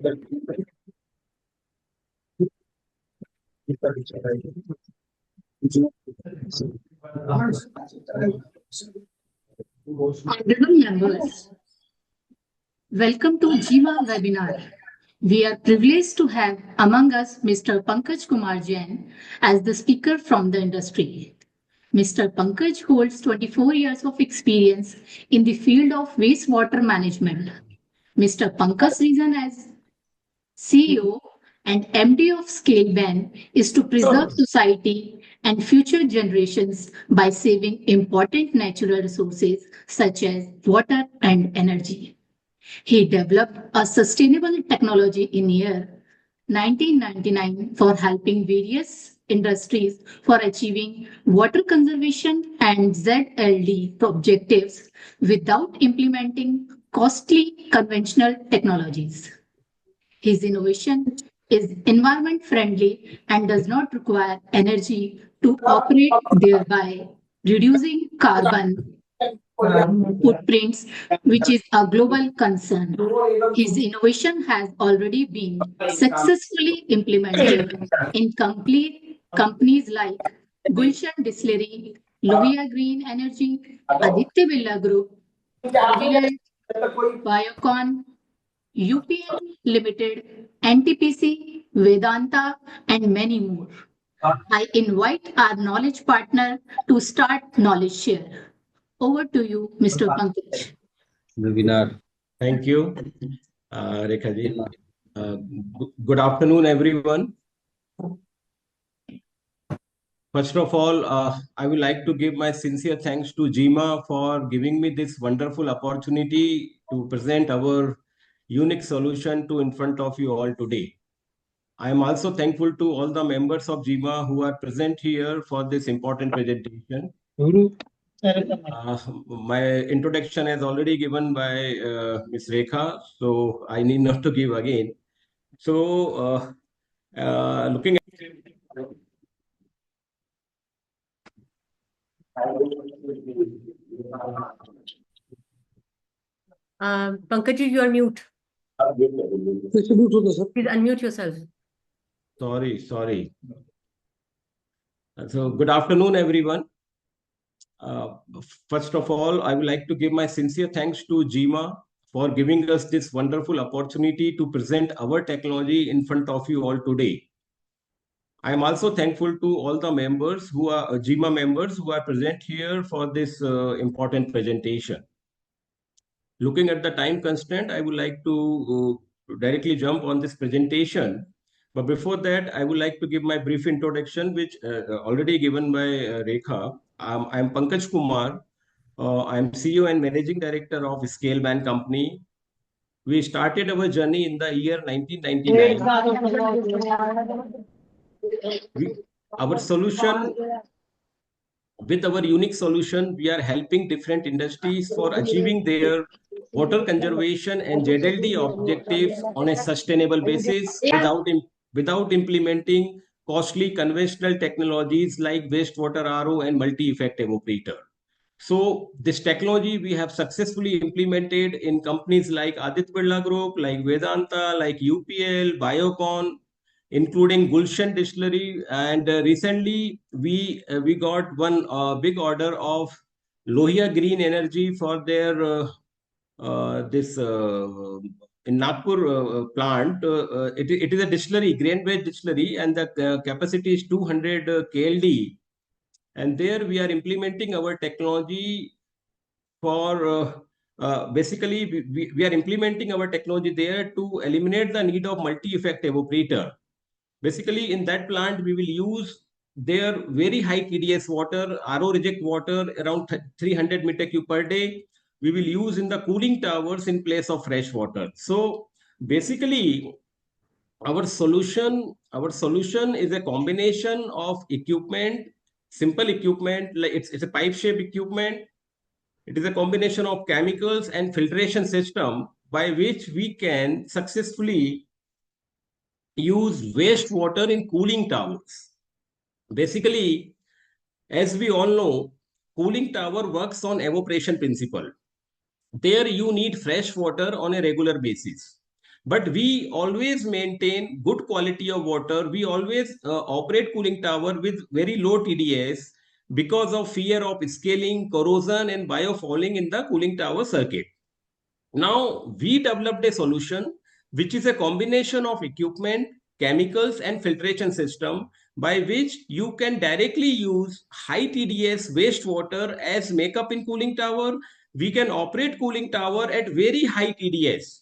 Honorable members, welcome to GEMA webinar. We are privileged to have among us Mr. Pankaj Kumar Jain as the speaker from the industry. Mr. Pankaj holds 24 years of experience in the field of wastewater management. Mr. Pankaj's vision as CEO and MD of Scaleban is to preserve society and future generations by saving important natural resources such as water and energy. He developed a sustainable technology in year 1999 for helping various industries for achieving water conservation and ZLD objectives without implementing costly conventional technologies. His innovation is environment friendly and does not require energy to operate, thereby reducing carbon footprints, which is a global concern. His innovation has already been successfully implemented in complete companies like Gulshan Distillery, Lohiya Green Energy, Aditya Birla Group, Jubilant, Biocon, UPL Ltd, NTPC, Vedanta, and many more. I invite our knowledge partner to start knowledge share. Over to you, Mr. Pankaj. Webinar. Thank you, Rekha ji. Good afternoon, everyone. First of all, I would like to give my sincere thanks to GEMA for giving me this wonderful opportunity to present our unique solution to in front of you all today. I am also thankful to all the members of GEMA who are present here for this important presentation. My introduction is already given by Ms. Rekha, so I need not to give again. So, looking at Pankaj, you are mute. Please unmute yourself. Sorry. So, good afternoon, everyone. First of all, I would like to give my sincere thanks to GEMA for giving us this wonderful opportunity to present our technology in front of you all today. I am also thankful to all the members who are GEMA members who are present here for this important presentation. Looking at the time constraint, I would like to directly jump on this presentation. But before that, I would like to give my brief introduction, which already given by Rekha. I'm Pankaj Kumar. I'm CEO and Managing Director of Scaleban company. We started our journey in the year 1999. Our solution, with our unique solution, we are helping different industries for achieving their water conservation and ZLD objectives on a sustainable basis without implementing costly conventional technologies like wastewater RO and multi-effect evaporator. So this technology we have successfully implemented in companies like Aditya Birla Group, like Vedanta, like UPL, Biocon, including Gulshan Distillery, and recently we got one big order of Lohiya Green Energy for their this in Nagpur plant. It is a distillery, grain-based distillery, and the capacity is 200 KLD. And there we are implementing our technology for basically we are implementing our technology there to eliminate the need of multi-effect evaporator. Basically, in that plant, we will use their very high TDS water, RO reject water around 300 meter cube per day. We will use in the cooling towers in place of fresh water. So basically, our solution is a combination of equipment, simple equipment, like it's a pipe shape equipment. It is a combination of chemicals and filtration system by which we can successfully use wastewater in cooling towers. Basically, as we all know, cooling tower works on evaporation principle. There you need fresh water on a regular basis. But we always maintain good quality of water. We always operate cooling tower with very low TDS because of fear of scaling, corrosion, and biofouling in the cooling tower circuit. Now, we developed a solution which is a combination of equipment, chemicals, and filtration system by which you can directly use high TDS wastewater as makeup in cooling tower. We can operate cooling tower at very high TDS.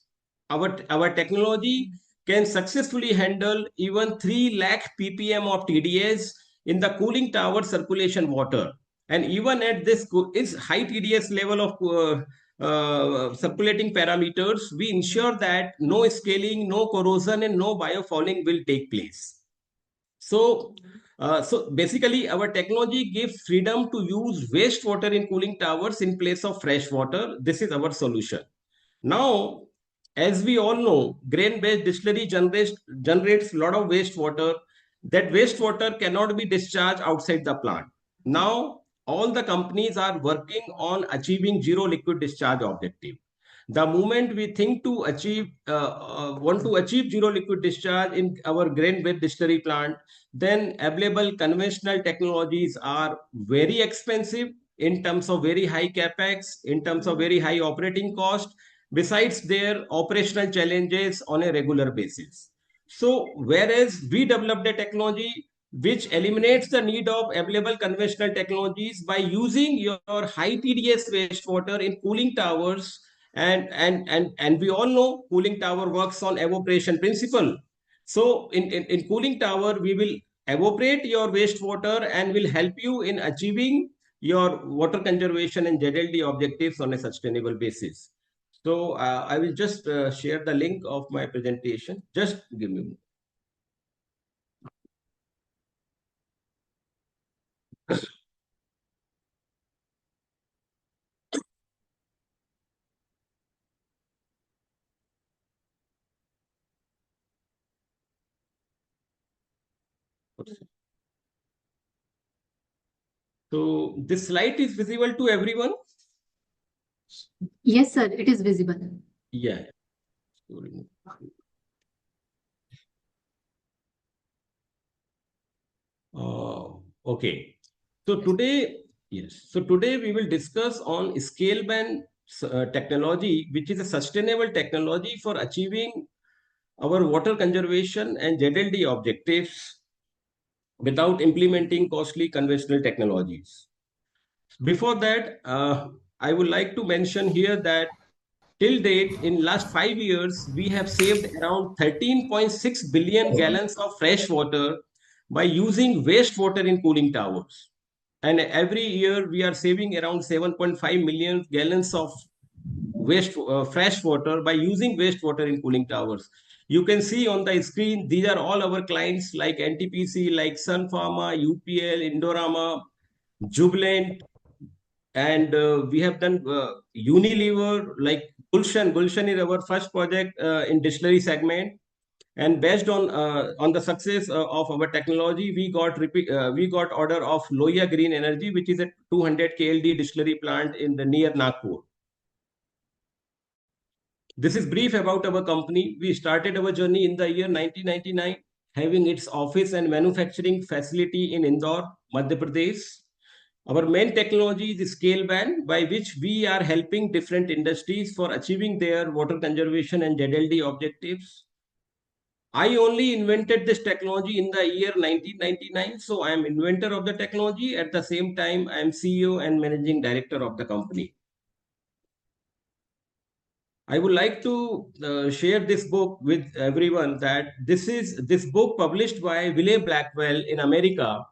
Our technology can successfully handle even 3 lakh ppm of TDS in the cooling tower circulation water. And even at this is high TDS level of circulating parameters, we ensure that no scaling, no corrosion, and no biofouling will take place. So basically, our technology gives freedom to use wastewater in cooling towers in place of fresh water. This is our solution. Now, as we all know, grain-based distillery generates a lot of wastewater. That wastewater cannot be discharged outside the plant. Now, all the companies are working on achieving zero liquid discharge objective. The moment we think to want to achieve zero liquid discharge in our grain-based distillery plant, then available conventional technologies are very expensive in terms of very high capex, in terms of very high operating cost, besides their operational challenges on a regular basis. So, whereas we developed a technology which eliminates the need of available conventional technologies by using your high TDS wastewater in cooling towers, and we all know cooling tower works on evaporation principle. So in cooling tower, we will evaporate your wastewater and will help you in achieving your water conservation and ZLD objectives on a sustainable basis. So I will just share the link of my presentation. Just give me a moment. So this slide is visible to everyone? Yes, sir, it is visible. Yeah. Okay. So today, yes. So today we will discuss on Scaleban technology, which is a sustainable technology for achieving our water conservation and ZLD objectives without implementing costly conventional technologies. Before that, I would like to mention here that till date, in last 5 years, we have saved around 13.6 billion gallons of fresh water by using wastewater in cooling towers. And every year, we are saving around 7.5 million gallons of fresh water by using wastewater in cooling towers. You can see on the screen, these are all our clients like NTPC, like Sun Pharma, UPL, Indorama, Jubilant, and we have done Unilever, like Gulshan. Gulshan is our first project in distillery segment, and based on the success of our technology, we got order of Lohiya Green Energy, which is a 200 KLD distillery plant in the near Nagpur. This is brief about our company. We started our journey in the year 1999, having its office and manufacturing facility in Indore, Madhya Pradesh. Our main technology is Scaleban, by which we are helping different industries for achieving their water conservation and ZLD objectives. I only invented this technology in the year 1999, so I am inventor of the technology. At the same time, I am CEO and managing director of the company. I would like to share this book with everyone, that this book published by Wiley Blackwell in America.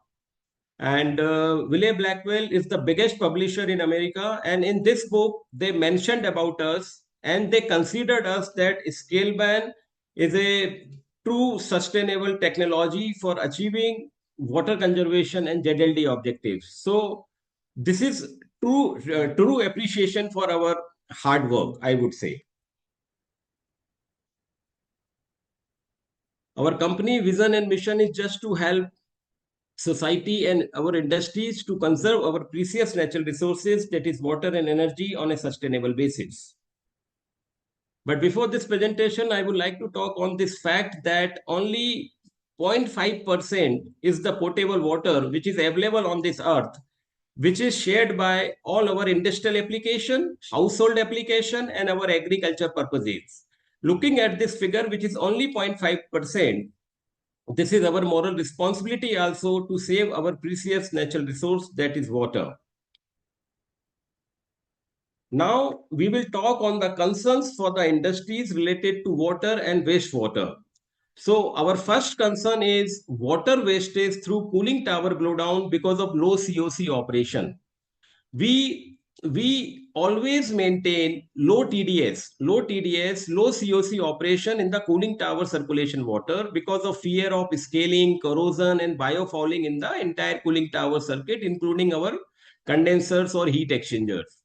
And Wiley Blackwell is the biggest publisher in America. And in this book, they mentioned about us and they considered us that Scaleban is a true sustainable technology for achieving water conservation and ZLD objectives. So this is true appreciation for our hard work, I would say. Our company vision and mission is just to help society and our industries to conserve our precious natural resources, that is water and energy, on a sustainable basis. But before this presentation, I would like to talk on this fact that only 0.5% is the potable water which is available on this earth, which is shared by all our industrial application, household application, and our agriculture purposes. Looking at this figure, which is only 0.5%, this is our moral responsibility also to save our precious natural resource, that is water. Now, we will talk on the concerns for the industries related to water and wastewater. So, our first concern is water wastage through cooling tower blowdown because of low COC operation. We always maintain low TDS, low COC operation in the cooling tower circulation water because of fear of scaling, corrosion, and biofouling in the entire cooling tower circuit, including our condensers or heat exchangers.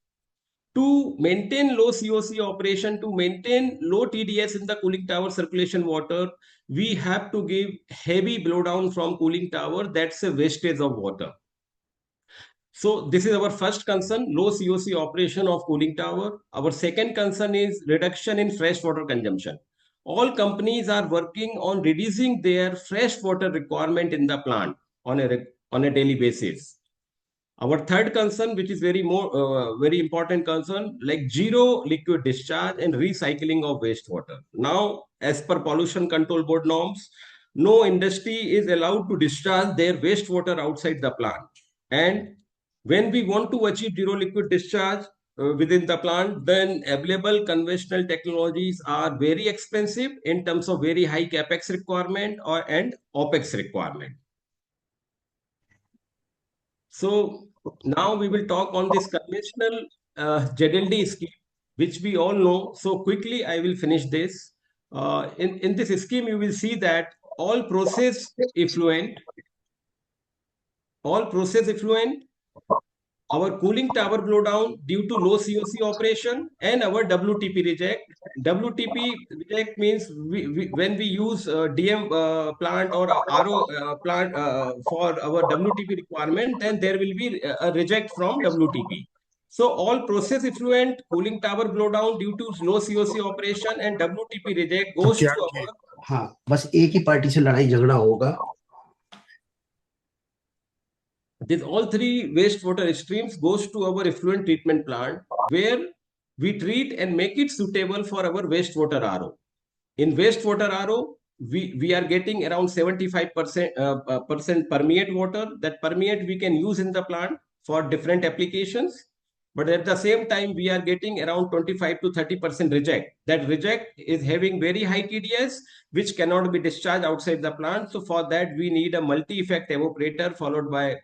To maintain low COC operation, to maintain low TDS in the cooling tower circulation water, we have to give heavy blowdown from cooling tower. That's a wastage of water. So this is our first concern, low COC operation of cooling tower. Our second concern is reduction in fresh water consumption. All companies are working on reducing their fresh water requirement in the plant on a daily basis. Our third concern, which is very important concern, like zero liquid discharge and recycling of wastewater. Now, as per pollution control board norms, no industry is allowed to discharge their wastewater outside the plant. And when we want to achieve zero liquid discharge within the plant, then available conventional technologies are very expensive in terms of very high capex requirement and opex requirement. So now we will talk on this conventional ZLD scheme, which we all know. So quickly, I will finish this. In this scheme, you will see that all process effluent, our cooling tower blowdown due to low COC operation, and our WTP reject. WTP reject means when we use DM plant or RO plant for our WTP requirement, then there will be a reject from WTP. So all process effluent, cooling tower blowdown due to low COC operation and WTP reject goes to our. हाँ, बस एक ही party से लड़ाई झगड़ा होगा. All three wastewater streams goes to our effluent treatment plant, where we treat and make it suitable for our wastewater RO. In wastewater RO, we are getting around 75% permeate water. That permeate we can use in the plant for different applications. But at the same time, we are getting around 25 to 30% reject. That reject is having very high TDS, which cannot be discharged outside the plant. So for that, we need a multi-effect evaporator followed by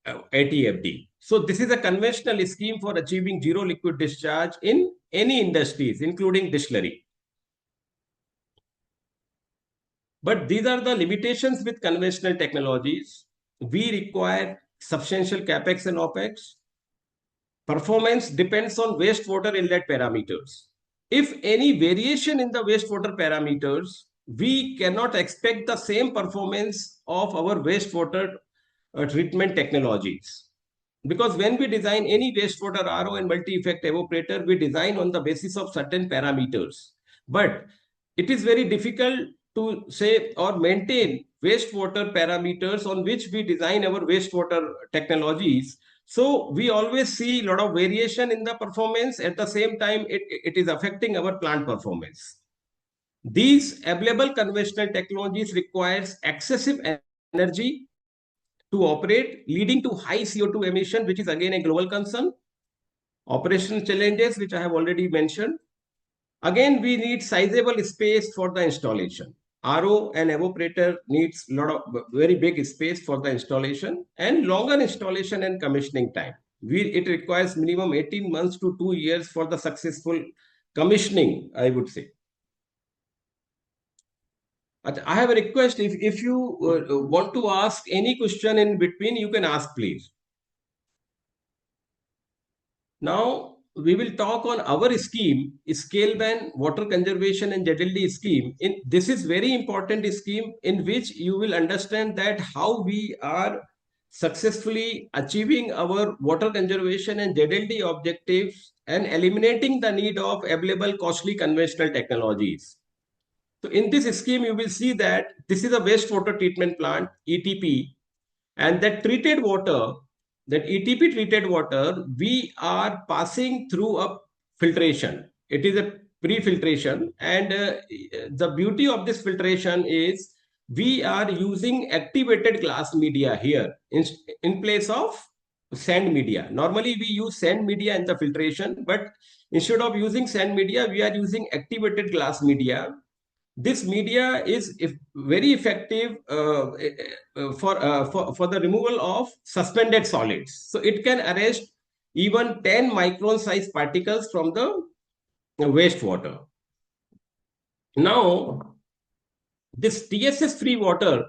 ATFD. So this is a conventional scheme for achieving zero liquid discharge in any industries, including distillery. But these are the limitations with conventional technologies. We require substantial capex and opex. Performance depends on wastewater inlet parameters. If any variation in the wastewater parameters, we cannot expect the same performance of our wastewater treatment technologies. Because when we design any wastewater RO and multi-effect evaporator, we design on the basis of certain parameters. But it is very difficult to say or maintain wastewater parameters on which we design our wastewater technologies. So we always see a lot of variation in the performance. At the same time, it is affecting our plant performance. These available conventional technologies requires excessive energy to operate, leading to high CO2 emission, which is again a global concern. Operational challenges, which I have already mentioned. Again, we need sizable space for the installation. RO and evaporator needs a lot of very big space for the installation and longer installation and commissioning time. It requires minimum 18 months to 2 years for the successful commissioning, I would say. I have a request. If you want to ask any question in between, you can ask, please. Now, we will talk on our scheme, Scaleban Water Conservation and ZLD scheme. This is very important scheme in which you will understand that how we are successfully achieving our water conservation and ZLD objectives and eliminating the need of available costly conventional technologies. So in this scheme, you will see that this is a wastewater treatment plant, ETP, and that treated water, that ETP treated water, we are passing through a filtration. It is a pre-filtration, and the beauty of this filtration is we are using activated glass media here in place of sand media. Normally we use sand media in the filtration, but instead of using sand media, we are using activated glass media. This media is very effective for the removal of suspended solids. So it can arrest even 10 micron size particles from the wastewater. Now, this TSS free water,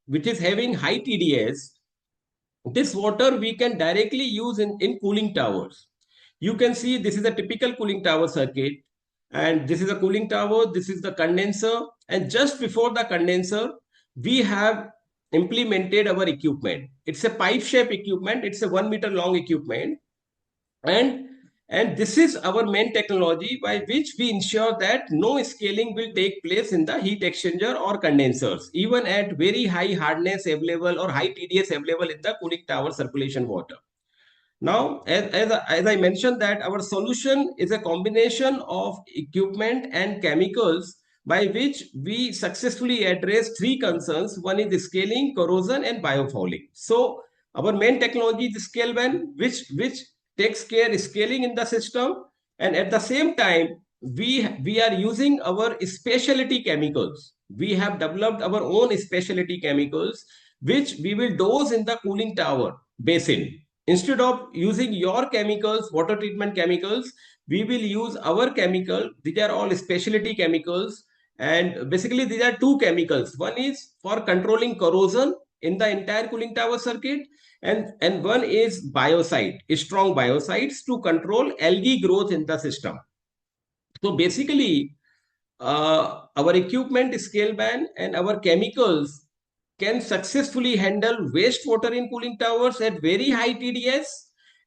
which is having high TDS, this water we can directly use in cooling towers. You can see this is a typical cooling tower circuit. And this is a cooling tower, this is the condenser, and just before the condenser, we have implemented our equipment. It's a pipe-shaped equipment, it's a 1 meter long equipment, and this is our main technology by which we ensure that no scaling will take place in the heat exchanger or condensers, even at very high hardness available or high TDS available in the cooling tower circulation water. Now, as I mentioned that our solution is a combination of equipment and chemicals by which we successfully address three concerns. One is scaling, corrosion, and biofouling. So our main technology is Scaleban, which takes care of scaling in the system, and at the same time, we are using our specialty chemicals. We have developed our own specialty chemicals, which we will dose in the cooling tower basin. Instead of using your chemicals, water treatment chemicals, we will use our chemical. These are all specialty chemicals. And basically, these are two chemicals. One is for controlling corrosion in the entire cooling tower circuit. And one is biocide, strong biocides to control algae growth in the system. So basically, our equipment Scaleban and our chemicals can successfully handle wastewater in cooling towers at very high TDS,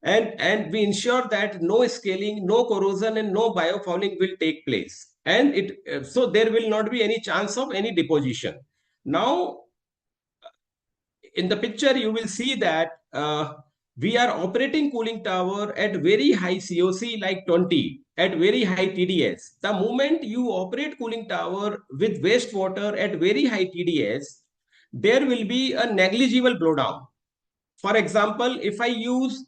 and we ensure that no scaling, no corrosion, and no biofouling will take place. And so there will not be any chance of any deposition. Now, in the picture, you will see that we are operating cooling tower at very high COC like 20 at very high TDS. The moment you operate cooling tower with wastewater at very high TDS, there will be a negligible blowdown. For example, if I use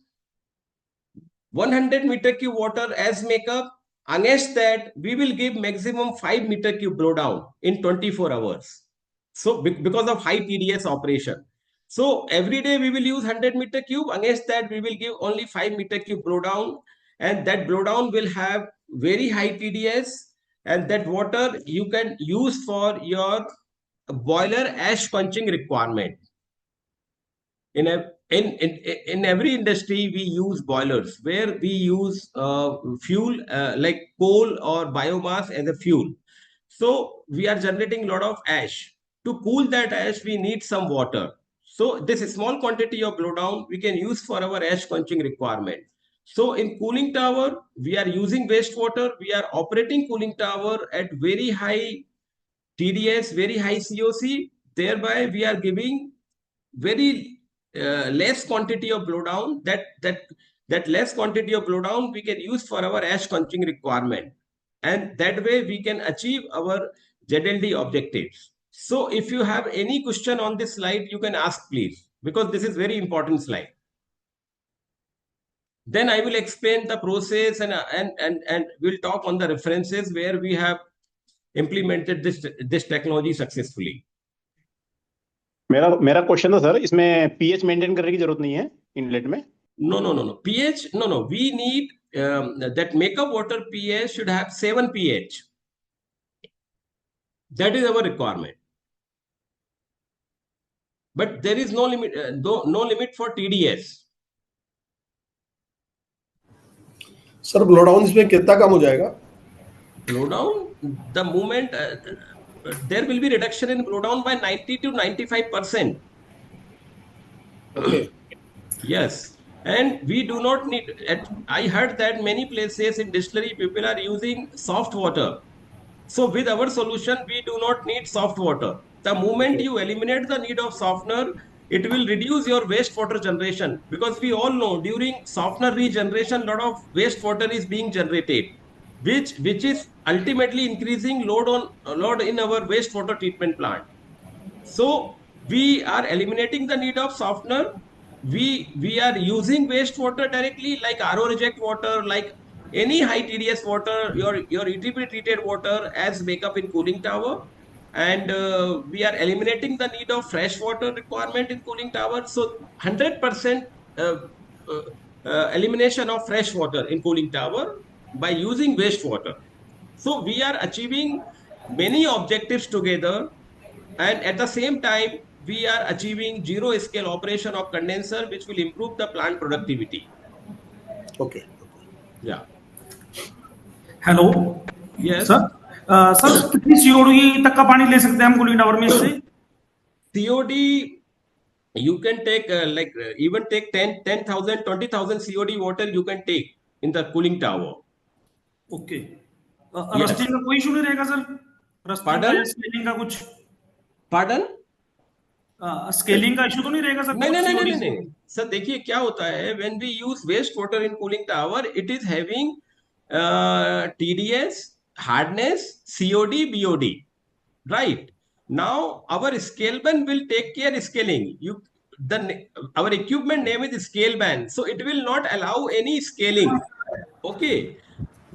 100 meter cube water as makeup, against that, we will give maximum 5 meter cube blowdown in 24 hours. So because of high TDS operation. So every day we will use 100 meter cube. Against that, we will give only 5 meter cube blowdown. And that blowdown will have very high TDS. And that water you can use for your boiler ash quenching requirement. In every industry, we use boilers where we use fuel like coal or biomass as a fuel. So we are generating a lot of ash. To cool that ash, we need some water. So this small quantity of blowdown we can use for our ash quenching requirement. So in cooling tower, we are using wastewater. We are operating cooling tower at very high TDS, very high COC. Thereby, we are giving very less quantity of blowdown. That less quantity of blowdown we can use for our ash quenching requirement, and that way we can achieve our ZLD objectives. So if you have any question on this slide, you can ask please, because this is very important slide. Then I will explain the process and we'll talk on the references where we have implemented this technology successfully. मेरा question था sir, इसमें pH maintain करने की जरूरत नहीं है inlet में? No. pH, no. We need that makeup water pH should have 7 pH. That is our requirement. But there is no limit, no limit for TDS. Sir blowdown इसमें कितना कम हो जाएगा? Blowdown, the moment there will be reduction in blowdown by 90 to 95%. Okay. Yes, and we do not need. I heard that many places in distillery people are using soft water. So with our solution, we do not need soft water. The moment you eliminate the need of softener, it will reduce your wastewater generation, because we all know during softener regeneration, lot of wastewater is being generated, which is ultimately increasing load in our wastewater treatment plant. So we are eliminating the need of softener. We are using wastewater directly, like RO reject water, like any high TDS water, your UTP treated water as makeup in cooling tower, and we are eliminating the need of fresh water requirement in cooling tower. So 100% uh, uh, elimination of fresh water in cooling tower by using wastewater. So we are achieving many objectives together, and at the same time we are achieving zero scale operation of condenser, which will improve the plant productivity. Okay. Yeah. Hello Yes. Sir कितनी COD तक का पानी ले सकते हैं हम cooling tower में इससे? COD you can take even take 10,000 20,000 COD water you can take in the cooling tower. Okay Yes. Rusting का कोई इशू नहीं रहेगा सर? रस्टिंग का Pardon? या स्केलिंग का कुछ Pardon? स्केलिंग का इशू तो नहीं रहेगा सर? नहीं नहीं नहीं COD नहीं से? नहीं सर, देखिए क्या होता है, when we use waste water in cooling tower, it is having TDS, hardness, COD, BOD, right? Now our Scaleban will take care scaling. Our equipment name is Scaleban, so it will not allow any scaling. Okay,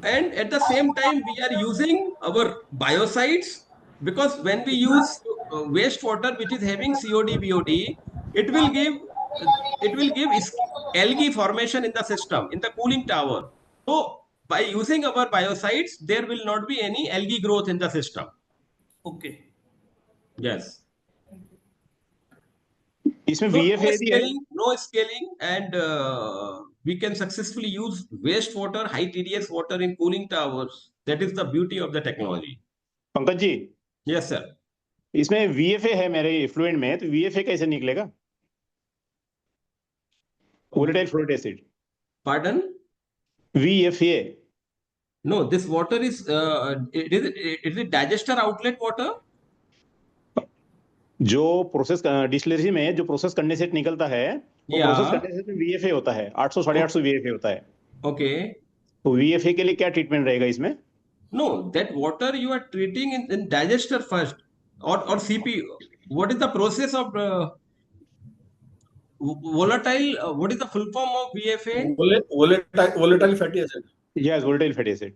and at the same time we are using our biocides, because when we use wastewater which is having COD, BOD, it will give algae formation in the system, in the cooling tower. So by using our biocides, there will not be any algae growth in the system. Okay Yes. इसमें So VFA भी है? no scaling, and we can successfully use wastewater, high TDS water in cooling towers. That is the beauty of the technology. Pankaj ji, Yes, sir. इसमें VFA है मेरे effluent में, तो VFA कैसे निकलेगा? वोलेटाइल फ्लोरेट acid. Pardon? VFA। No, this water is it is digester outlet water. जो process distillery में जो प्रोसेस कंडेंसेट निकलता है, वो Yeah. प्रोसेस कंडेंसेट में VFA होता है, 800 850 VFA होता है। Okay. तो VFA के लिए क्या ट्रीटमेंट रहेगा इसमें? No, that water you are treating in digester first, or CP. What is the process of volatile? What is the full form of VFA? Volatile fatty acid. Yes, volatile fatty acid.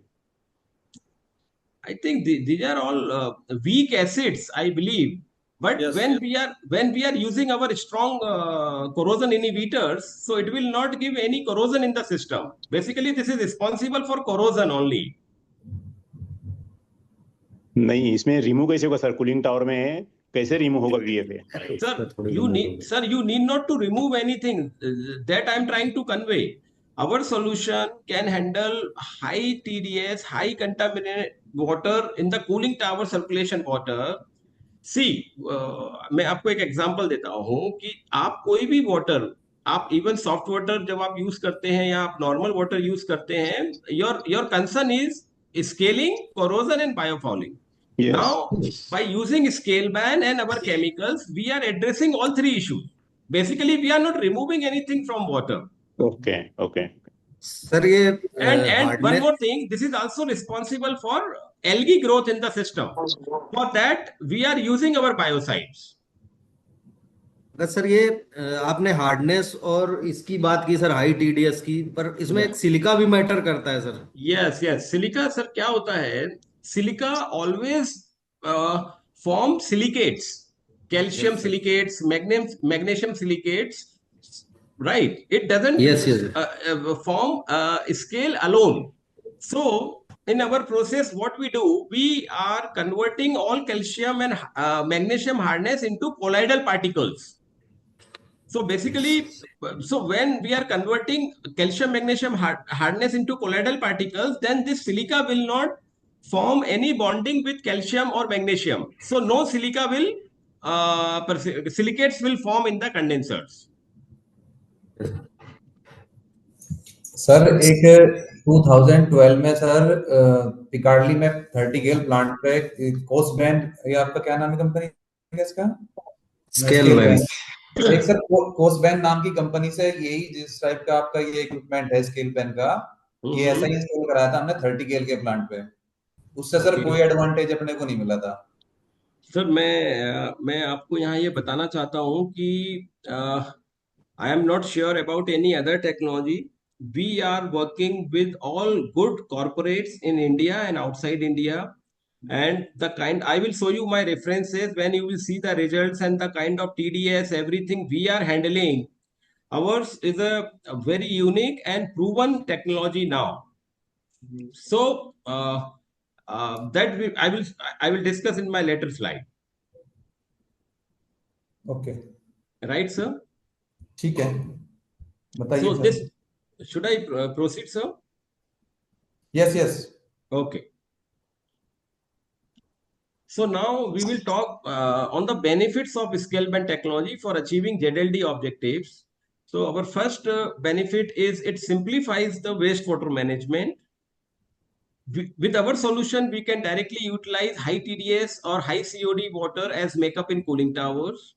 I think these are all weak acids, I believe. But Yes, when yes. we are using our strong corrosion inhibitors, so it will not give any corrosion in the system. Basically, this is responsible for corrosion only. नहीं, इसमें remove कैसे होगा sir? Cooling tower में कैसे remove होगा VFA? Sir, you need not to remove anything. That I am trying to convey. Our solution can handle high TDS, high contaminated water in the cooling tower circulation water. See, मैं आपको एक example देता हूँ कि आप कोई भी water, आप इवन सॉफ्ट वाटर जब आप यूज करते हैं या आप नॉर्मल वाटर यूज करते हैं, your concern is scaling, corrosion, and biofouling. Yes. Now, by using Scaleban and our chemicals, we are addressing all three issues. Basically, we are not removing anything from water. Okay, okay. Sir ये And one more thing, this is also responsible for algae growth in the system. For that, we are using our biocides. Sir ये आपने hardness और इसकी बात की sir, high TDS की, पर इसमें एक सिलिका भी मैटर करता है sir. Yes, yes. Silica, sir, क्या होता है? Silica always form silicates, calcium silicates, magnesium silicates, right? It doesn't form scale alone. So in our process, what we do, we are converting all calcium and magnesium hardness into colloidal particles. So basically, so when we are converting calcium magnesium hardness into colloidal particles, then this silica will not form any bonding with calcium or magnesium. So no silica will silicates will form in the condensers. Sir एक 2012 में sir पिकार्डली में 30 गेल plant पे कोसबैन, ये आपका क्या नाम है company का इसका? स्केलबैन। एक सर कोसबैन नाम की कंपनी से यही जिस टाइप का आपका ये इक्विपमेंट है स्केलबैन का, ये ऐसा ही इंस्टॉल कराया था हमने 30 गेल के प्लांट पे। उससे सर कोई एडवांटेज अपने को नहीं मिला था। सर मैं आपको यहाँ ये बताना चाहता हूँ कि I am not sure about any other technology. We are working with all good corporates in India and outside India. And the kind, I will show you my references when you will see the results and the kind of TDS, everything we are handling. Ours is a very unique and proven technology now. So I will discuss in my later slide. Okay. Right, sir? ठीक है, बताइए So sir. this, should I proceed, sir? Yes, yes. Okay. So now we will talk on the benefits of Scaleban technology for achieving ZLD objectives. So our first benefit is it simplifies the wastewater management. With our solution, we can directly utilize high TDS or high COD water as makeup in cooling towers.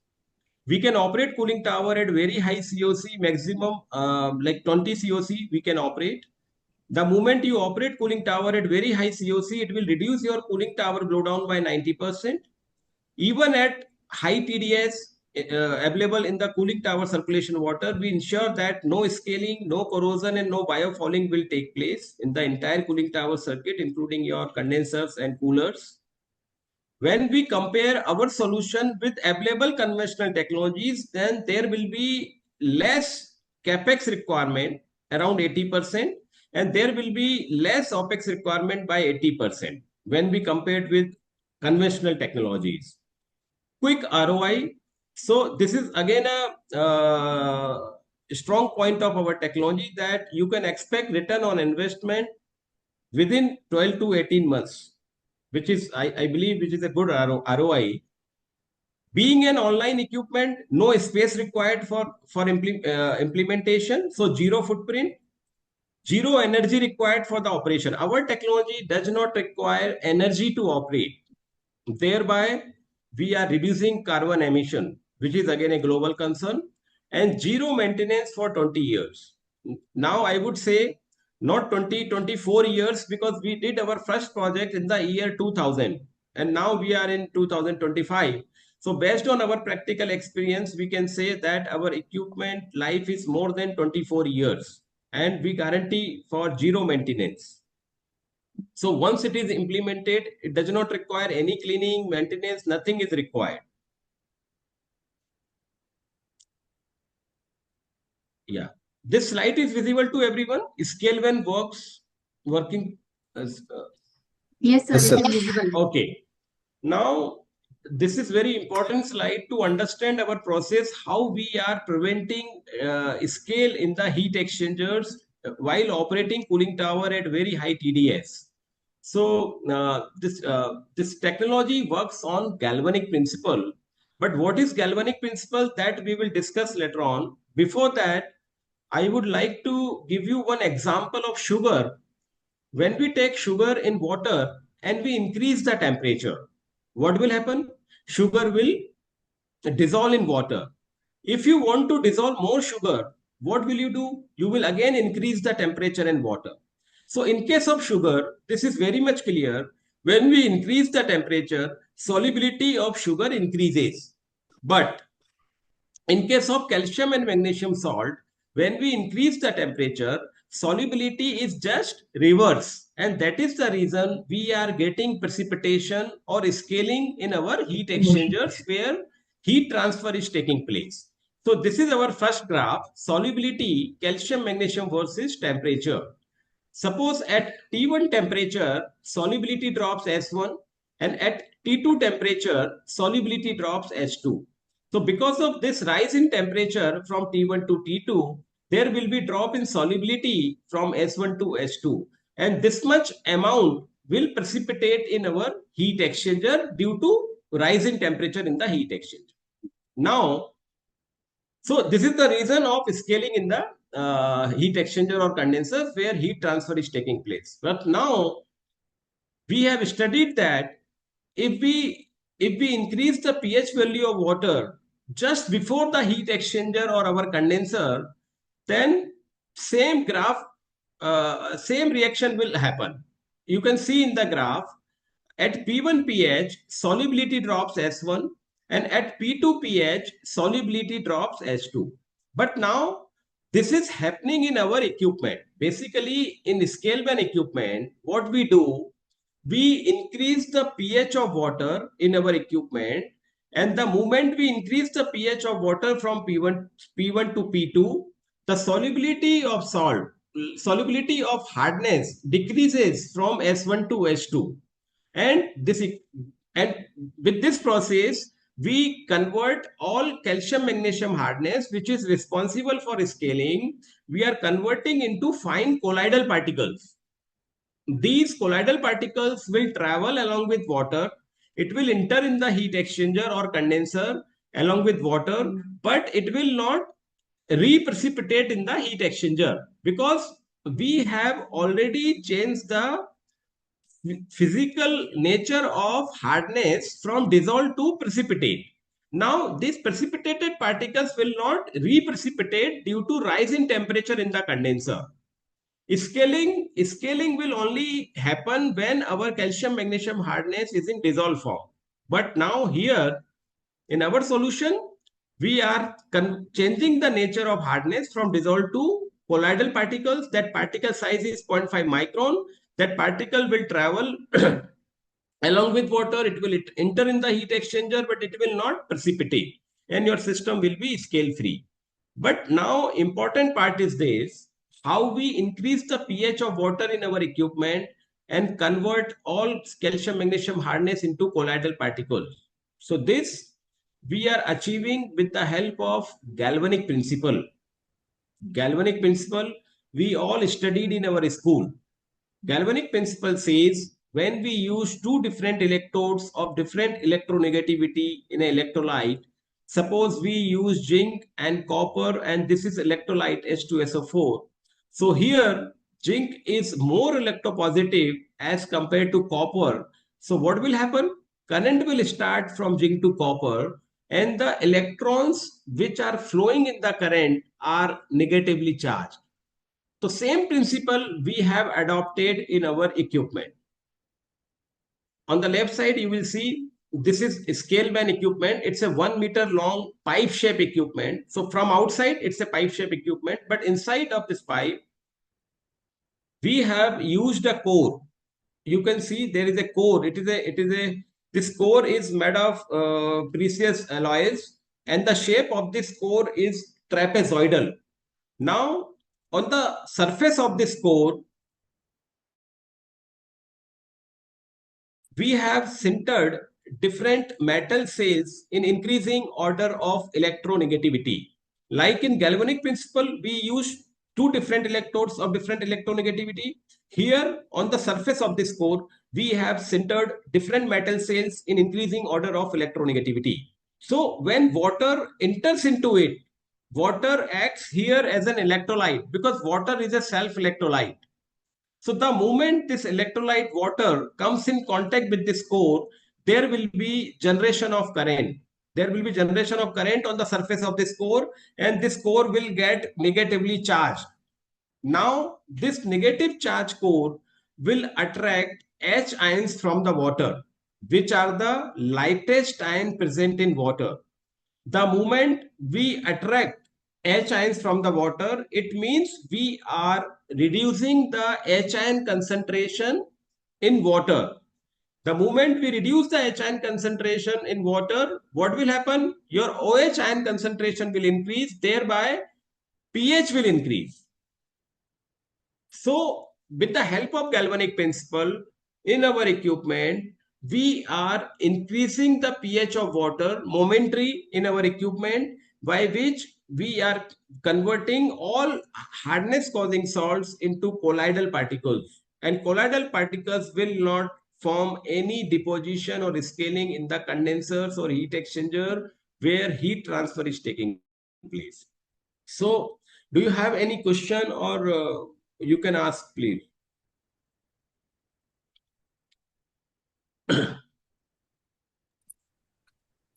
We can operate cooling tower at very high COC, maximum like 20 COC we can operate. The moment you operate cooling tower at very high COC, it will reduce your cooling tower blowdown by 90%. Even at high TDS available in the cooling tower circulation water, we ensure that no scaling, no corrosion and no biofouling will take place in the entire cooling tower circuit, including your condensers and coolers. When we compare our solution with available conventional technologies, then there will be less capex requirement, around 80%, and there will be less OPEX requirement by 80% when we compared with conventional technologies. Quick ROI. So this is again a strong point of our technology, that you can expect return on investment within 12 to 18 months, which is, I believe, which is a good ROI. Being an online equipment, no space required for implementation. So zero footprint, zero energy required for the operation. Our technology does not require energy to operate. Thereby, we are reducing carbon emission, which is again a global concern, and zero maintenance for 20 years. Now, I would say not 20, 24 years, because we did our first project in the year 2000, and now we are in 2025. So based on our practical experience, we can say that our equipment life is more than 24 years, and we guarantee for zero maintenance. So once it is implemented, it does not require any cleaning, maintenance, nothing is required. Yeah. This slide is visible to everyone. Scaleban working as, Yes, sir, Yes, it sir. is visible. okay. Now, this is very important slide to understand our process, how we are preventing scale in the heat exchangers while operating cooling tower at very high TDS. So this technology works on galvanic principle. But what is galvanic principle, that we will discuss later on. Before that, I would like to give you one example of sugar. When we take sugar in water and we increase the temperature, what will happen? Sugar will dissolve in water. If you want to dissolve more sugar, what will you do? You will again increase the temperature in water. So in case of sugar, this is very much clear. When we increase the temperature, solubility of sugar increases. But in case of calcium and magnesium salt, when we increase the temperature, solubility is just reverse. And that is the reason we are getting precipitation or scaling in our heat exchangers where heat transfer is taking place. So this is our first graph, solubility, calcium, magnesium versus temperature. Suppose at T1 temperature, solubility drops S1, and at T2 temperature, solubility drops S2. So because of this rise in temperature from T1 to T2, there will be drop in solubility from S1 to S2. And this much amount will precipitate in our heat exchanger due to rise in temperature in the heat exchanger. Now, so this is the reason of scaling in the heat exchanger or condensers where heat transfer is taking place. But now we have studied that if we increase the pH value of water just before the heat exchanger or our condenser, then same same reaction will happen. You can see in the graph at P1 pH solubility drops S1 and at P2 pH solubility drops S2. But now this is happening in our equipment. Basically in Scaleban equipment, what we do, we increase the pH of water in our equipment, and the moment we increase the pH of water from P1 to P2, the solubility of solubility of hardness decreases from S1 to S2. And with this process, we convert all calcium magnesium hardness, which is responsible for scaling, we are converting into fine colloidal particles. These colloidal particles will travel along with water. It will enter in the heat exchanger or condenser along with water, but it will not re-precipitate in the heat exchanger because we have already changed the physical nature of hardness from dissolved to precipitate. Now, these precipitated particles will not re-precipitate due to rise in temperature in the condenser. Scaling will only happen when our calcium magnesium hardness is in dissolved form. But now here in our solution, we are changing the nature of hardness from dissolved to colloidal particles. That particle size is 0.5 micron. That particle will travel along with water. It will enter in the heat exchanger, but it will not precipitate, and your system will be scale free. But now important part is this: how we increase the pH of water in our equipment and convert all calcium magnesium hardness into colloidal particles. So this we are achieving with the help of galvanic principle. Galvanic principle we all studied in our school. Galvanic principle says when we use two different electrodes of different electronegativity in an electrolyte, suppose we use zinc and copper, and this is electrolyte H2SO4. So here zinc is more electropositive as compared to copper. So what will happen? Current will start from zinc to copper, and the electrons which are flowing in the current are negatively charged. So same principle we have adopted in our equipment. On the left side, you will see this is Scaleban equipment. It's a 1 meter long pipe shape equipment. So from outside, it's a pipe shape equipment, but inside of this pipe, we have used a core. You can see there is a core. This core is made of precious alloys, and the shape of this core is trapezoidal. Now, on the surface of this core, we have sintered different metal cells in increasing order of electronegativity. Like in galvanic principle, we use two different electrodes of different electronegativity. Here on the surface of this core, we have sintered different metal cells in increasing order of electronegativity. So when water enters into it, water acts here as an electrolyte because water is a self-electrolyte. So the moment this electrolyte water comes in contact with this core, there will be generation of current. There will be generation of current on the surface of this core, and this core will get negatively charged. Now, this negative charge core will attract H ions from the water, which are the lightest ion present in water. The moment we attract H ions from the water, it means we are reducing the H ion concentration in water. The moment we reduce the H ion concentration in water, what will happen? Your OH ion concentration will increase, thereby pH will increase. So, with the help of galvanic principle in our equipment, we are increasing the pH of water momentary in our equipment, by which we are converting all hardness causing salts into colloidal particles, and colloidal particles will not form any deposition or scaling in the condensers or heat exchanger where heat transfer is taking place. So Do you have any question, or you can ask, please?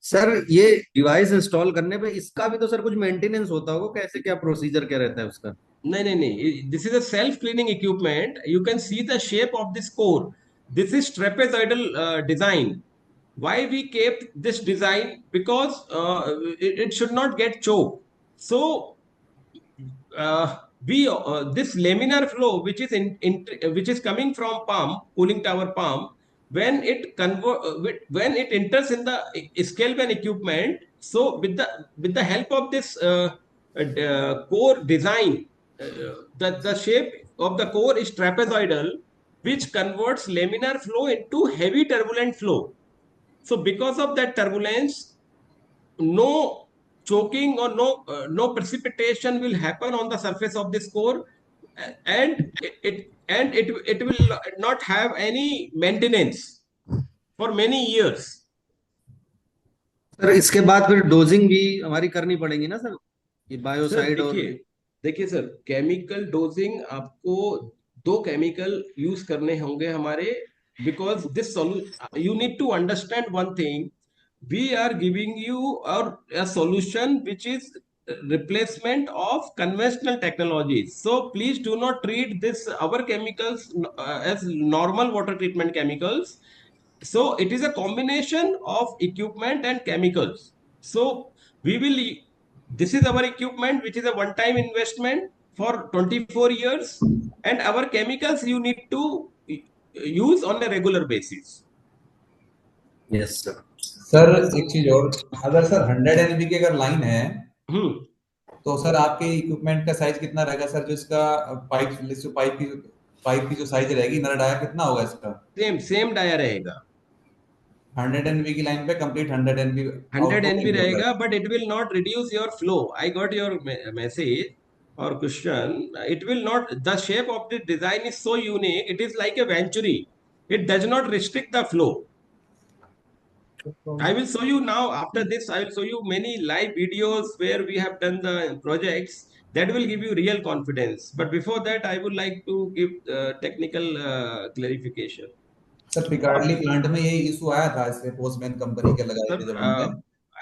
Sir ये device install करने पे इसका भी तो sir कुछ maintenance होता होगा, कैसे क्या प्रोसीजर क्या रहता है उसका? No, no, no. This is a self-cleaning equipment. You can see the shape of this core. This is trapezoidal design. Why we kept this design? Because it should not get choked. So we this laminar flow, which is which is coming from pump, cooling tower pump, when it when it enters in the Scaleban equipment. So with the help of this core design, the shape of the core is trapezoidal, which converts laminar flow into heavy turbulent flow. So because of that turbulence, no choking or no precipitation will happen on the surface of this core, and it will not have any maintenance for many years. Sir इसके बाद फिर dosing भी हमारी करनी पड़ेगी ना sir, ये sir biocide और देखिए सर, केमिकल डोजिंग आपको 2 केमिकल यूज करने होंगे हमारे, because this you need to understand one thing. We are giving you a solution which is replacement of conventional technologies. So please do not treat this our chemicals as normal water treatment chemicals. So it is a combination of equipment and chemicals. So we will, this is our equipment which is a one time investment for 24 years, and our chemicals you need to use on a regular basis. Yes sir. Sir एक चीज और, अगर sir 100 NB की अगर line है तो sir आपके equipment का साइज कितना रहेगा सर? जो इसका पाइप की जो साइज रहेगी, इनर डाया कितना होगा इसका? सेम डाया रहेगा. 100 एनबी की लाइन पे कंप्लीट 100 एनबी 100 NB रहेगा, but it will not reduce your flow. I got your message or question. It will not. The shape of the design is so unique. It is like a venturi. It does not restrict the flow. I will show you now. After this, I will show you many live videos where we have done the projects. That will give you real confidence. But before that, I would like to give technical clarification. Sir Piccadilly plant में ये issue आया था, इससे postman company के लगाए थे जब हमने,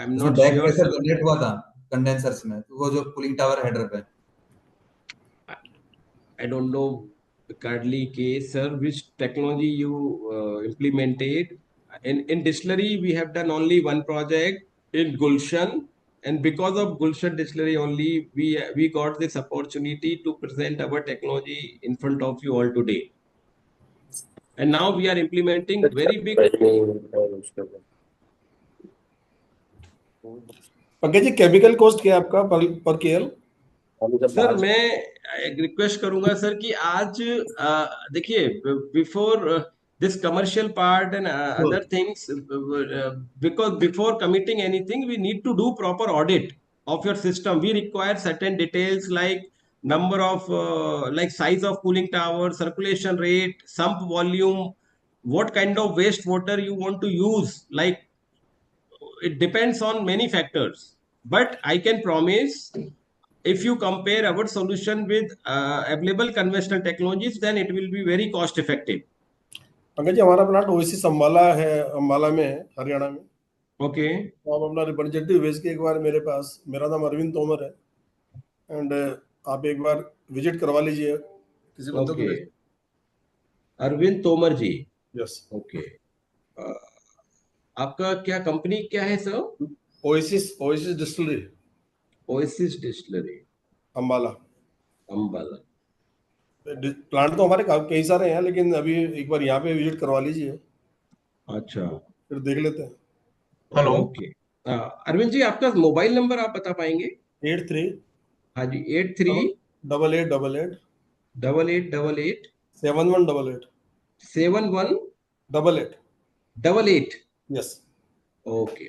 आई एम उसमें not back sure pressure generate हुआ था कंडेंसर्स में, वो जो कूलिंग टावर हेडर पे. I don't know currently case, sir, which technology you implemented. In distillery, we have done only one project in Gulshan, and because of Gulshan Distillery only, we got this opportunity to present our technology in front of you all today. And now we are implementing very big. Pankaj ji, chemical cost क्या है आपका पर KL? Sir मैं request करूंगा sir कि आज देखिए, before this commercial part and other things, because before committing anything we need to do proper audit of your system. We require certain details like number of like size of cooling tower, circulation rate, sump volume, what kind of wastewater you want to use. Like it depends on many factors, but I can promise, if you compare our solution with available conventional technologies, then it will be very cost effective. Pankaj ji, हमारा plant oasis Ambala है, अंबाला में है, हरियाणा में. Okay. तो आप अपना representative भेज के एक बार मेरे पास, मेरा नाम अरविंद तोमर है, एंड आप एक बार विजिट करवा लीजिए किसी बंदे को. अरविंद तोमर जी. यस. ओके. आपका क्या कंपनी क्या है sir? Oasis distillery. Oasis distillery Ambala. Plant तो हमारे कई सारे हैं, लेकिन अभी एक बार यहाँ पे विजिट करवा लीजिए. अच्छा, फिर देख लेते हैं. हेलो. ओके. अरविंद जी, आपका मोबाइल नंबर आप बता पाएंगे? 83. हाँ जी, 83 8888 8888 7188 7188. Yes. Okay,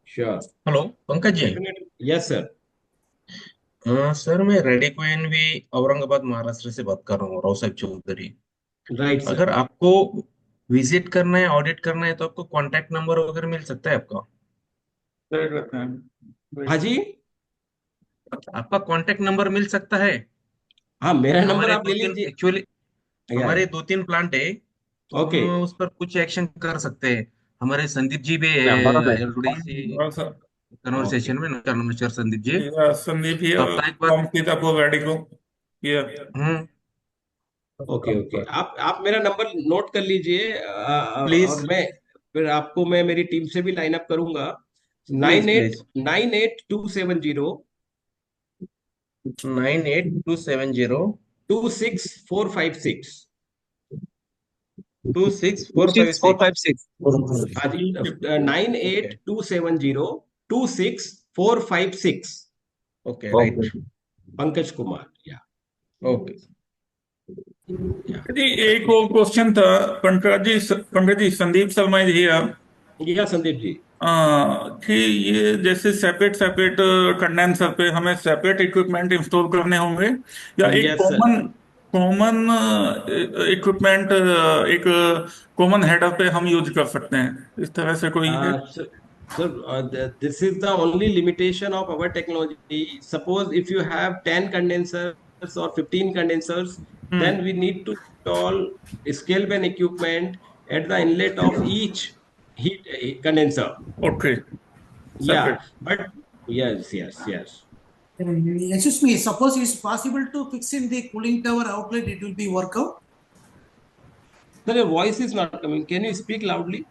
sure. Hello Pankaj ji. Yes sir. Sir मैं रेडी क्वीन भी औरंगाबाद महाराष्ट्र से बात कर रहा हूँ, राव साहब चौधरी. राइट. अगर आपको विजिट करना है, ऑडिट करना है, तो आपको कांटेक्ट नंबर वगैरह मिल सकता है आपका? हाँ जी. आपका कांटेक्ट नंबर मिल सकता है? हाँ, मेरा नंबर हमारे आप ले लीजिए। एक्चुअली या हमारे 2-3 प्लांट है, तो ओके। हम उस पर कुछ एक्शन कर सकते हैं। हमारे संदीप जी भी Environment. ऑलरेडी से sir. ओके कन्वर्सेशन में। नमस्कार Sandeep ji. Yeah, Sandeep here तो आपका एक बार from Sitapur Radico. Yeah. Hmm okay okay, आप मेरा नंबर नोट कर लीजिए, प्लीज और मैं फिर आपको मैं मेरी टीम से भी लाइन अप करूंगा। Please 98 please 98270 98270 26456। 26456। 456. हाँ जी, 98270 26456। Okay Okay. Right. Pankaj Kumar. या ओके जी एक और क्वेश्चन था पंकज जी संदीप शर्मा जी या संदीप जी। कि ये जैसे सेपरेट कंडेंसर पे हमें सेपरेट इक्विपमेंट इंस्टॉल करने होंगे या एक yes sir. Common common equipment एक कॉमन हेडर पे हम यूज कर सकते हैं, इस तरह से कोई है? This is the only limitation of our technology. Suppose if you have 10 condensers or 15 condensers, then we need to install Scaleban equipment at the inlet of each heat condenser. Okay Yeah, separate. but yes. Excuse me, suppose it's possible to fix in the cooling tower outlet, it will be work out. Sir, your voice is not coming. Can you speak loudly?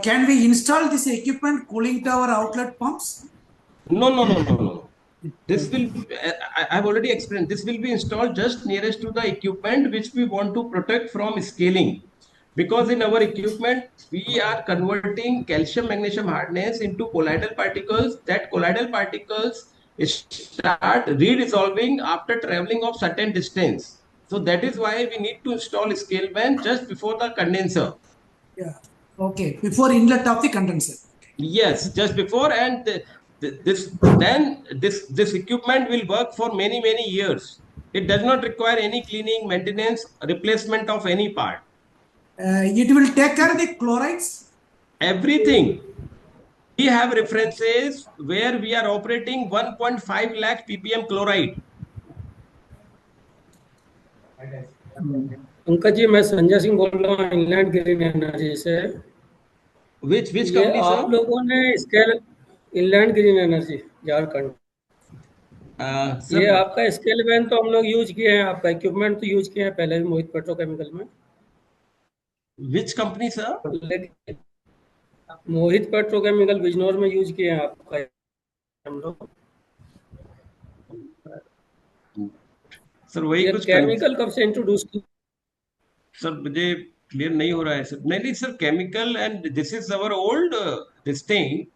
Can we install this equipment, cooling tower outlet pumps? No. This will, I've already explained, this will be installed just nearest to the equipment which we want to protect from scaling. Because in our equipment, we are converting calcium magnesium hardness into colloidal particles. That colloidal particles start re-dissolving after traveling of certain distance. So that is why we need to install Scaleban just before the condenser. Yeah. Okay. Before inlet of the condenser. Yes, just before, and this equipment will work for many years. It does not require any cleaning, maintenance, replacement of any part. It will take care of the chlorides. Everything. We have references where we are operating 1.5 lakh ppm chloride. Pankaj ji, मैं संजय सिंह बोल रहा हूँ England green energy से। Which ये company, आप sir? लोगों ने scale England green energy Jharkhand, ये आपका स्केल बैन तो हम लोग यूज किए हैं, आपका इक्विपमेंट तो यूज किए हैं पहले भी मोहित पेट्रोकेमिकल में। Which company, sir? लेकिन मोहित पेट्रोकेमिकल बिजनौर में यूज किए हैं आपका हम लोग। सर वही कुछ केमिकल कब से इंट्रोड्यूस किया? सर मुझे क्लियर नहीं हो रहा है सर। नहीं sir, chemical and this is our old this thing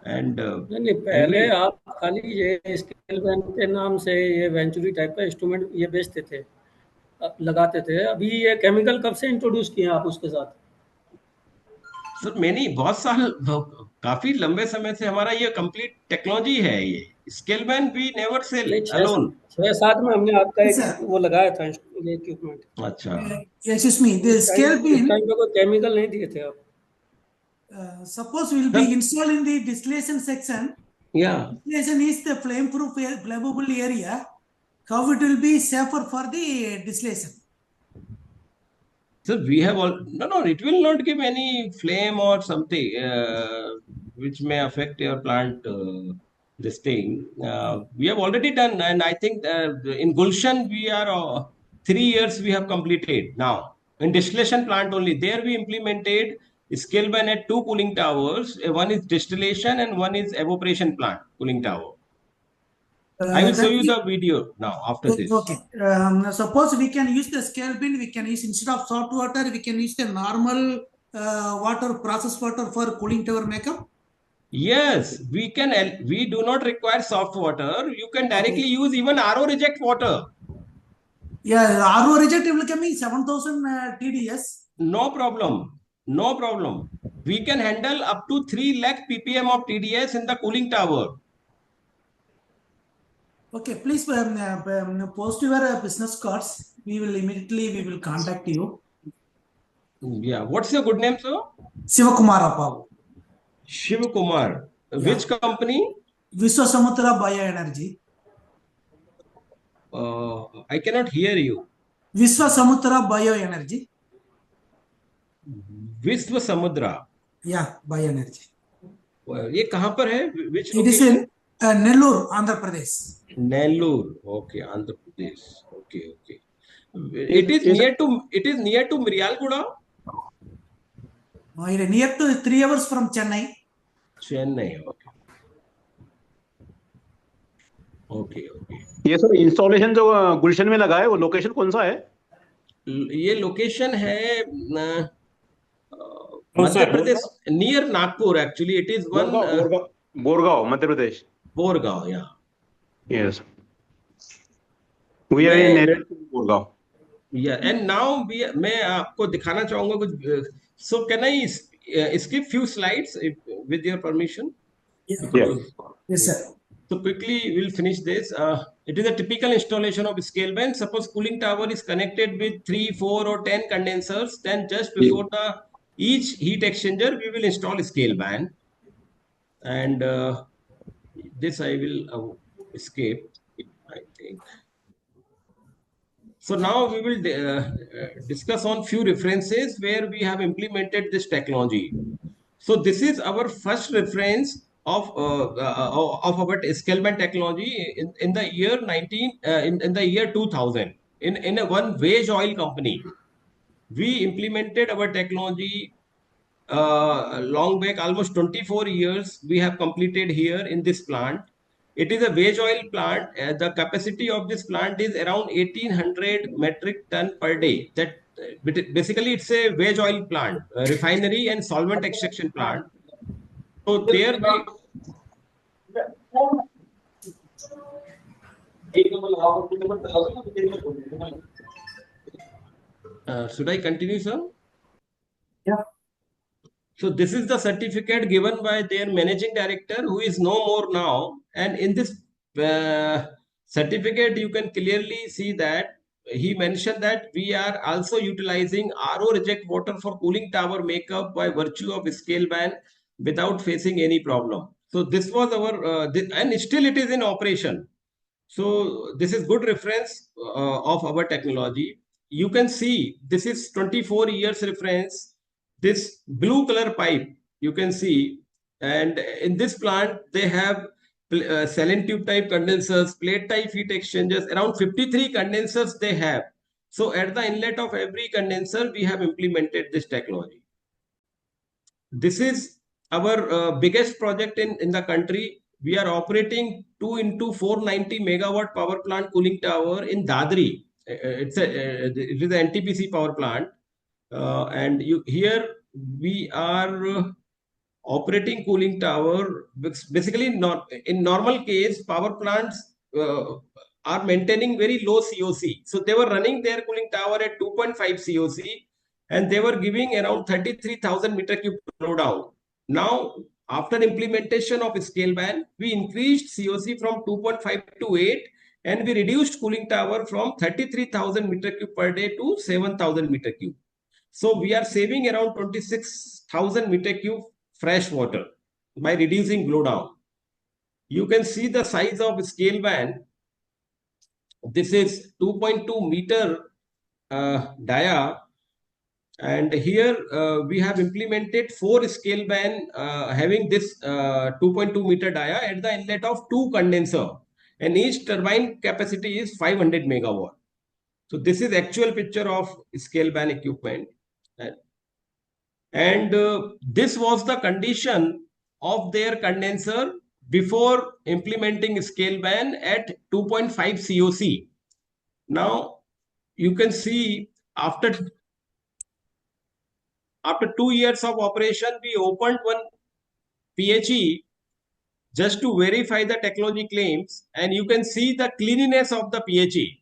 and नहीं पहले आप खाली ये स्केल बैन के नाम से ये वेंचुरी टाइप का इंस्ट्रूमेंट ये बेचते थे, लगाते थे। अभी ये केमिकल कब से इंट्रोड्यूस किए आप उसके साथ? सर मैंने बहुत साल, काफी लंबे समय से हमारा ये कंप्लीट टेक्नोलॉजी है। ये स्केलबैन वी नेवर सेल अलोन। 6-7 में हमने आपका एक वो लगाया था ये इक्विपमेंट। अच्छा। Excuse me, the scale bin. Time पे कोई केमिकल नहीं दिए थे आप। Suppose will be installed in the distillation section. Yeah. Distillation is the flame-proof, flammable area. How it will be safer for the distillation? So we have all no. It will not give any flame or something which may affect your plant. This thing we have already done, and I think in Gulshan we are 3 years we have completed now in distillation plant only. There we implemented Scaleban at 2 cooling towers. One is distillation and one is evaporation plant cooling tower. I will show you the video now after this. Okay. Suppose we can use the scale bin, we can use instead of salt water, we can use the normal water, process water for cooling tower makeup. Yes, we can. We do not require soft water. You can directly use even RO reject water. Yeah, RO reject will come in 7000 TDS. No problem. No problem. We can handle up to 3 lakh ppm of TDS in the cooling tower. Okay, please post your business cards. We will contact you. Yeah. What's your good name, sir? Sivakumar Appa. Shivakumar. Which company? Viswasamutra Bioenergy. I cannot hear you. Viswasamutra Bioenergy. विश्व समुद्रा. Yeah, bioenergy. ये कहाँ पर है? Which It is location? in Nellore, Andhra Pradesh. Nellore. Okay, Andhra Pradesh. Okay, okay. It is near to Miryalguda. It is near to 3 hours from Chennai. Chennai. Okay. Okay, okay. ये sir installation जो गुलशन में लगा है वो location कौन सा है? ये लोकेशन है Madhya Pradesh, near Nagpur. Actually it is one Borgaon, Madhya Pradesh. Borgaon, yeah. Yes, we are in Borgaon. Yeah, and now मैं आपको दिखाना चाहूंगा कुछ. So can I skip few slides with your permission? Yes, sir. So quickly we'll finish this. It is a typical installation of Scaleban. Suppose cooling tower is connected with 3, 4 or 10 condensers. Then just before each heat exchanger, we will install Scaleban. And this I will escape, I think. So now we will discuss on few references where we have implemented this technology. So this is our first reference of our Scaleban technology in the year in the year 2000 in a one wage oil company. We implemented our technology long back, almost 24 years we have completed here in this plant. It is a wage oil plant. The capacity of this plant is around 1800 metric ton per day. That basically it's a wage oil plant, refinery and solvent extraction plant. So there we should I continue, sir? Yeah. So this is the certificate given by their managing director, who is no more now. And in this certificate, you can clearly see that he mentioned that we are also utilizing RO reject water for cooling tower makeup by virtue of Scaleban without facing any problem. So this was our, and still it is in operation. So this is good reference of our technology. You can see this is 24 years reference. This blue color pipe you can see, and in this plant they have saline tube type condensers, plate type heat exchangers, around 53 condensers they have. So at the inlet of every condenser we have implemented this technology. This is our biggest project in the country. We are operating 2 into 490 megawatt power plant cooling tower in Dadri. It is the NTPC power plant. And here we are operating cooling tower. Basically, not in normal case, power plants are maintaining very low COC. So they were running their cooling tower at 2.5 COC, and they were giving around 33,000 meter cube flow down. Now, after implementation of Scaleban, we increased COC from 2.5 to 8, and we reduced cooling tower from 33,000 meter cube per day to 7,000 meter cube. So we are saving around 26,000 meter cube fresh water by reducing blow down. You can see the size of Scaleban. This is 2.2 meter dia, and here we have implemented 4 Scaleban having this 2.2 meter dia at the inlet of 2 condenser, and each turbine capacity is 500 megawatt. So this is actual picture of Scaleban equipment. And this was the condition of their condenser before implementing Scaleban at 2.5 COC. Now you can see after 2 years of operation, we opened one PHE just to verify the technology claims, and you can see the cleanliness of the PHE.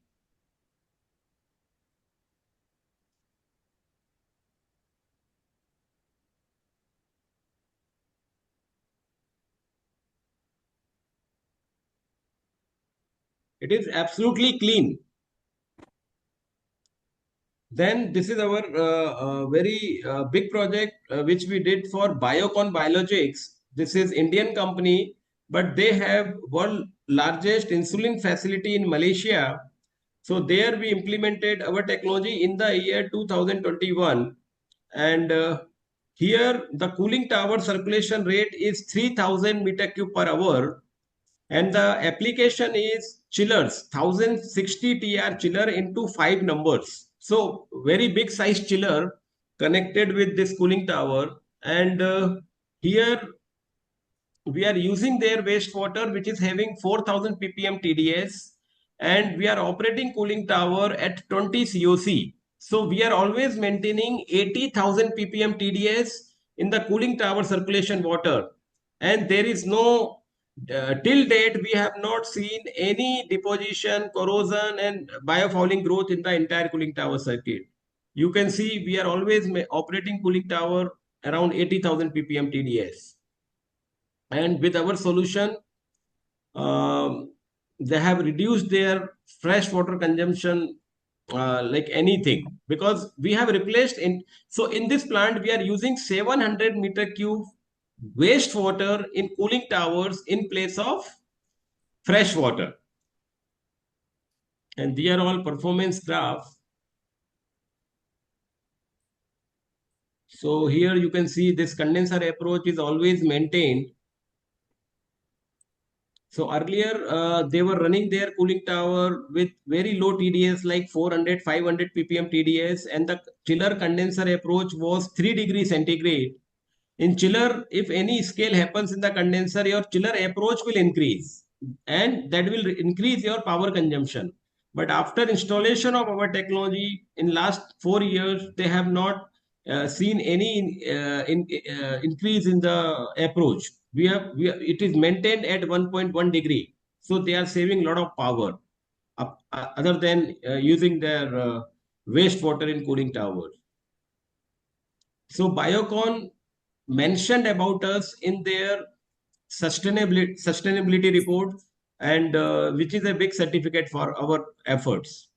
It is absolutely clean. Then this is our very big project which we did for Biocon Biologics. This is Indian company. but they have world largest insulin facility in Malaysia. So there we implemented our technology in the year 2021, and here the cooling tower circulation rate is 3000 meter cube per hour, and the application is chillers, 1060 TR chiller into 5 numbers. So very big size chiller connected with this cooling tower, and here we are using their wastewater, which is having 4000 ppm TDS, and we are operating cooling tower at 20 COC. So we are always maintaining 80,000 ppm TDS in the cooling tower circulation water, and there is no till date we have not seen any deposition, corrosion, and biofouling growth in the entire cooling tower circuit. You can see we are always operating cooling tower around 80,000 ppm TDS. And with our solution, they have reduced their fresh water consumption like anything, because we have replaced in this plant we are using 700 meter cube wastewater in cooling towers in place of fresh water. And these are all performance graphs. So here you can see this condenser approach is always maintained. So earlier they were running their cooling tower with very low TDS like 400, 500 ppm TDS, and the chiller condenser approach was 3 degrees centigrade. In chiller, if any scale happens in the condenser, your chiller approach will increase, and that will increase your power consumption. But after installation of our technology in last 4 years, they have not seen any increase in the approach. It is maintained at 1.1 degree. So they are saving a lot of power other than using their wastewater in cooling towers. So Biocon mentioned about us in their sustainability report, and which is a big certificate for our efforts.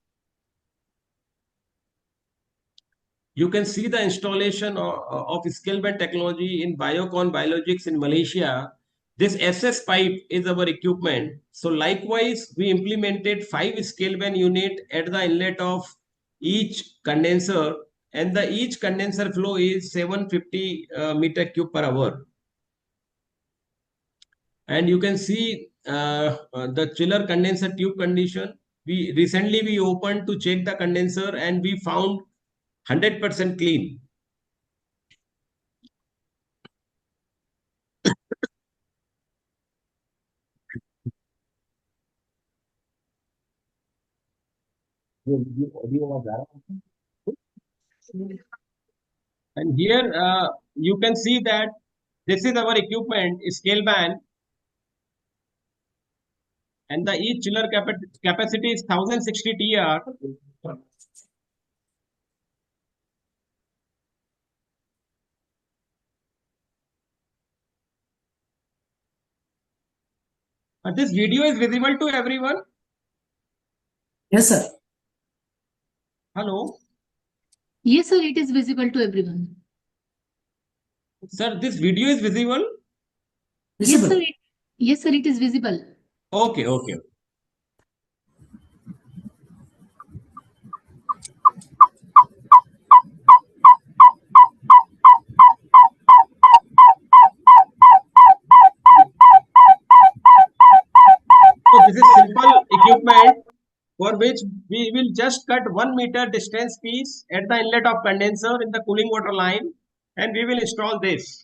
You can see the installation of Scaleban technology in Biocon Biologics in Malaysia. This SS pipe is our equipment. So likewise, we implemented 5 Scaleban unit at the inlet of each condenser, and each condenser flow is 750 meter cube per hour. And you can see the chiller condenser tube condition. We recently opened to check the condenser, and we found 100% clean. And here you can see that this is our equipment, Scaleban, and each chiller capacity is 1060 TR. This video is visible to everyone? Yes, sir. Hello? Yes, sir, it is visible to everyone. Sir, this video is visible? Visible. Yes, sir, it is visible. Okay, okay. So this is simple equipment for which we will just cut 1 meter distance piece at the inlet of condenser in the cooling water line, and we will install this.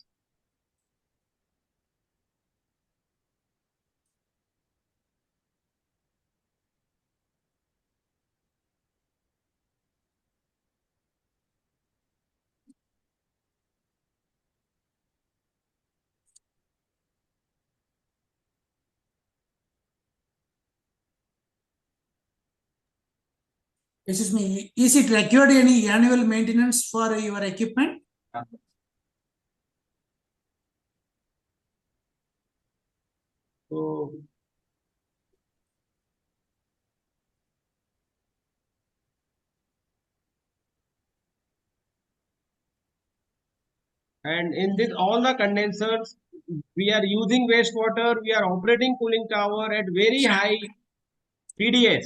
Excuse me, is it required any annual maintenance for your equipment? So and in this all the condensers we are using wastewater, we are operating cooling tower at very high TDS.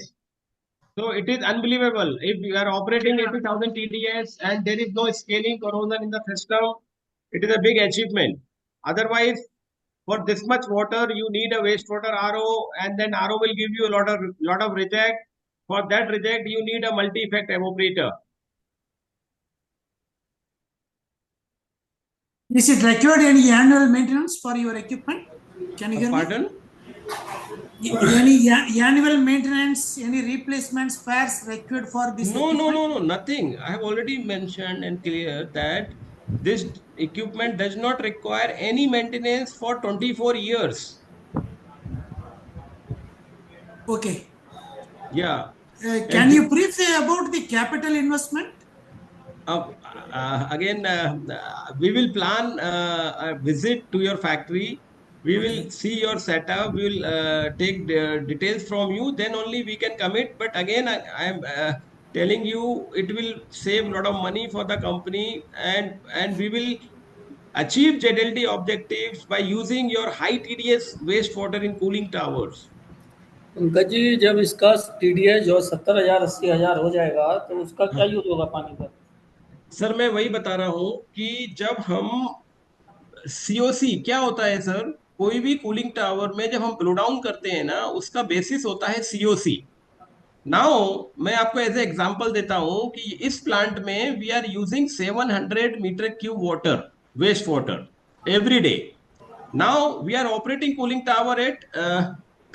So it is unbelievable. If you are operating 80,000 TDS and there is no scaling corrosion in the system, it is a big achievement. Otherwise, for this much water, you need a wastewater RO, and then RO will give you a lot of reject. For that reject, you need a multi-effect evaporator. Is it required any annual maintenance for your equipment? Can you hear Pardon? me? Any annual maintenance, any replacement spares required for this equipment? No, nothing. I have already mentioned and clear that this equipment does not require any maintenance for 24 years. Okay. Yeah. Can you brief about the capital investment? Again, we will plan a visit to your factory. We will see your setup. We will take the details from you. Then only we can commit. But again, I am telling you, it will save a lot of money for the company, and we will achieve ZLD objectives by using your high TDS wastewater in cooling towers. Pankaj ji, जब इसका TDS जो 70,000 80,000 हो जाएगा तो उसका क्या use होगा पानी का? सर मैं वही बता रहा हूं कि जब हम सीओसी क्या होता है सर, कोई भी कूलिंग टावर में जब हम ब्लो डाउन करते हैं ना, उसका बेसिस होता है सीओसी. नाउ मैं आपको एज ए एग्जांपल देता हूं कि इस प्लांट में we are using 700 metre cube water, waste water every day. Now we are operating cooling tower at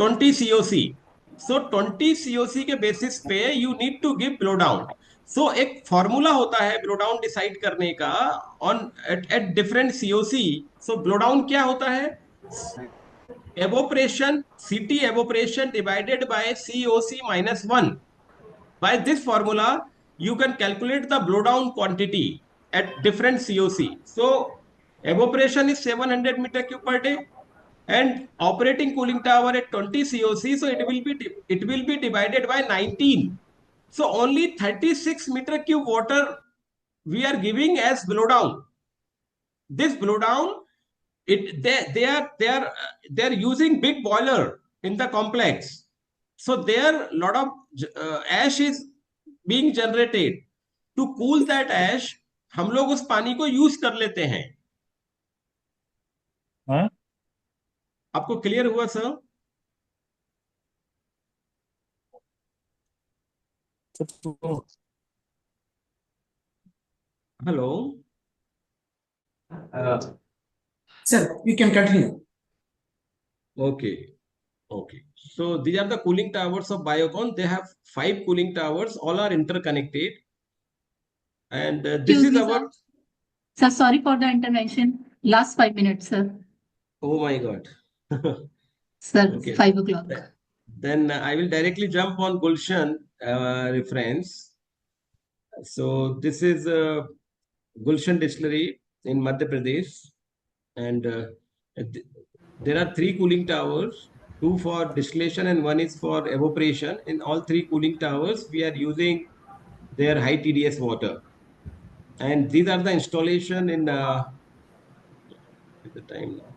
20 COC. So 20 COC के बेसिस पे you need to give blow down. So एक formula होता है ब्लो डाउन डिसाइड करने का on at different COC. So blow down क्या होता है? evaporation, CT evaporation divided by COC minus 1. By this formula, you can calculate the blowdown quantity at different COC. So, evaporation is 700 meter cube per day, and operating cooling tower at 20 COC. So it will be divided by 19. So only 36 meter cube water we are giving as blowdown. This blowdown, they are using big boiler in the complex, so there lot of ash is being generated. To cool that ash, हम लोग उस पानी को use कर लेते हैं. आपको clear हुआ sir? Hello Sir, you can continue. Okay. So these are the cooling towers of Biocon. They have 5 cooling towers. All are interconnected. And this is our... Sir, sorry for the intervention. Last 5 minutes, sir. Oh my God. Sir, Okay. 5 o'clock. Then I will directly jump on Gulshan reference. So this is Gulshan Distillery in Madhya Pradesh. And there are 3 cooling towers, 2 for distillation and 1 is for evaporation. In all 3 cooling towers, we are using their high TDS water. And these are the installation in the time now.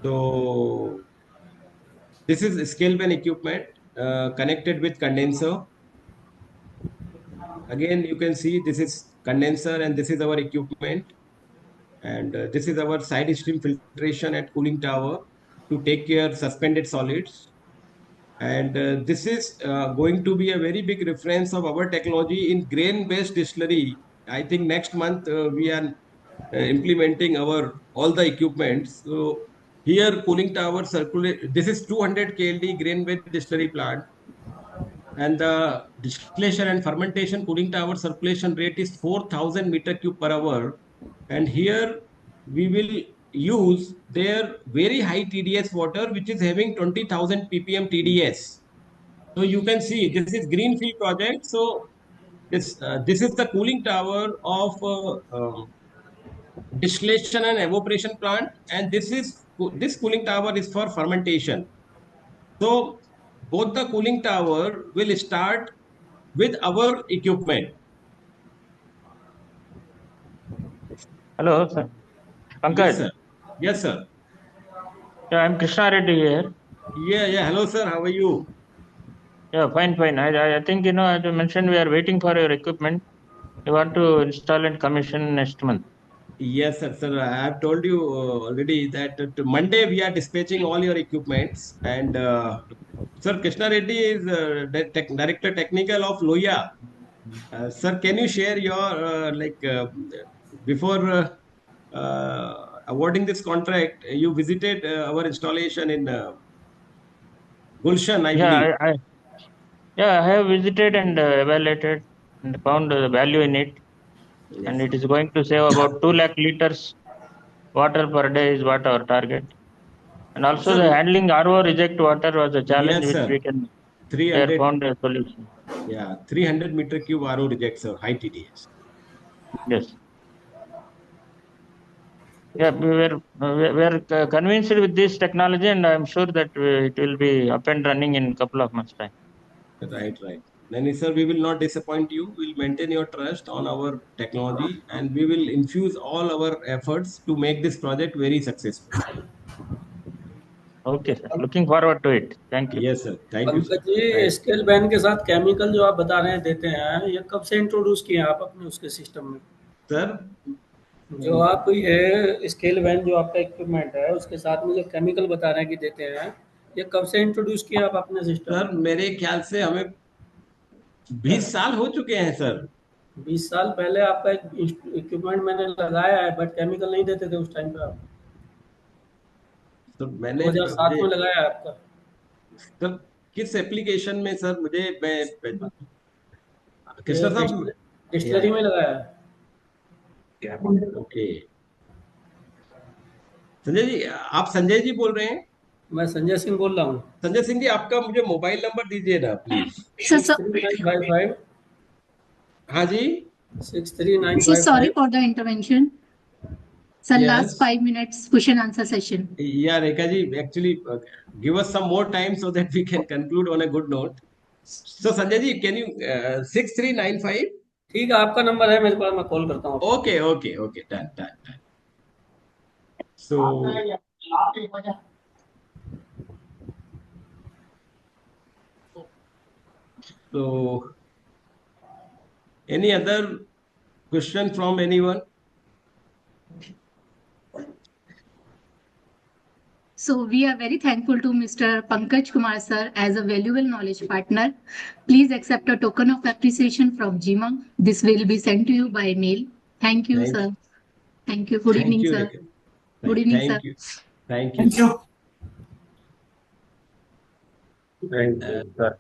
So this is Scaleban equipment connected with condenser. Again, you can see this is condenser and this is our equipment. And this is our side stream filtration at cooling tower to take care suspended solids. And this is going to be a very big reference of our technology in grain-based distillery. I think next month we are implementing all the equipment. So here cooling tower circulate. This is 200 KLD grain-based distillery plant. And the distillation and fermentation cooling tower circulation rate is 4,000 meter cube per hour. And here we will use their very high TDS water, which is having 20,000 ppm TDS. So you can see this is greenfield project. So this is the cooling tower of distillation and evaporation plant, and this cooling tower is for fermentation. So both the cooling tower will start with our equipment. Hello, sir. Pankaj. Yes, sir. Yes, sir. Yeah, I'm Krishna Reddy here. Yeah. Hello, sir. How are you? Yeah, fine. I think, as you mentioned, we are waiting for your equipment. We want to install and commission next month. Yes, sir. I have told you already that Monday we are dispatching all your equipments. And Sir, Krishna Reddy is Director Technical of Lohiya. Sir, can you share your before awarding this contract, you visited our installation in Gulshan, I believe. I have visited and evaluated and found the value in it. Yes. And it is going to save about 2 lakh liters water per day is what our target. And also Sir, the handling RO reject water was a challenge yes, which sir. we have found a solution. Yeah, 300 meter cube RO rejects, sir, high TDS. Yes. Yeah, we are convinced with this technology, and I am sure that it will be up and running in a couple of months' time. Right. Then, sir, we will not disappoint you. We will maintain your trust on our technology, and we will infuse all our efforts to make this project very successful. Okay, sir. Looking forward to it. Thank you. Yes, sir. Thank you, sir. Pankaj ji, Scaleban के साथ chemical जो आप बता रहे हैं देते हैं, ये कब से इंट्रोड्यूस किए हैं आप अपने उसके सिस्टम में? सर, जो आप ये स्केलबैन जो आपका इक्विपमेंट है उसके साथ में जो केमिकल बता रहे हैं कि देते हैं, ये कब से इंट्रोड्यूस किया आप अपने सिस्टम? सर, मेरे ख्याल से हमें 20 साल हो चुके हैं, सर। 20 साल पहले आपका इक्विपमेंट मैंने लगाया है, बट केमिकल नहीं देते थे उस टाइम पे आप। तो मैंने 2007 में लगाया है आपका। सर, किस एप्लीकेशन में सर? मुझे कृष्णा साहब डिस्टिलरी में लगाया है। ओके। संजय जी, आप संजय जी बोल रहे हैं? मैं संजय सिंह बोल रहा हूँ। संजय सिंह जी, आपका मुझे मोबाइल नंबर दीजिए ना प्लीज। 63955। हाँ जी, 63955। Sorry for the intervention. Sir, Yes. last 5 minutes question answer session. Yeah, Rekha ji, actually give us some more time so that we can conclude on a good note. So Sanjay ji, can you 6395? ठीक है, आपका number है मेरे पास, मैं call करता हूँ। Okay, done. So any other question from anyone? So we are very thankful to Mr. Pankaj Kumar sir as a valuable knowledge partner. Please accept a token of appreciation from GEMA. This will be sent to you by mail. Thank you, sir. Thank you. Good evening, sir. Good evening, sir. Thank you. Thank you, sir.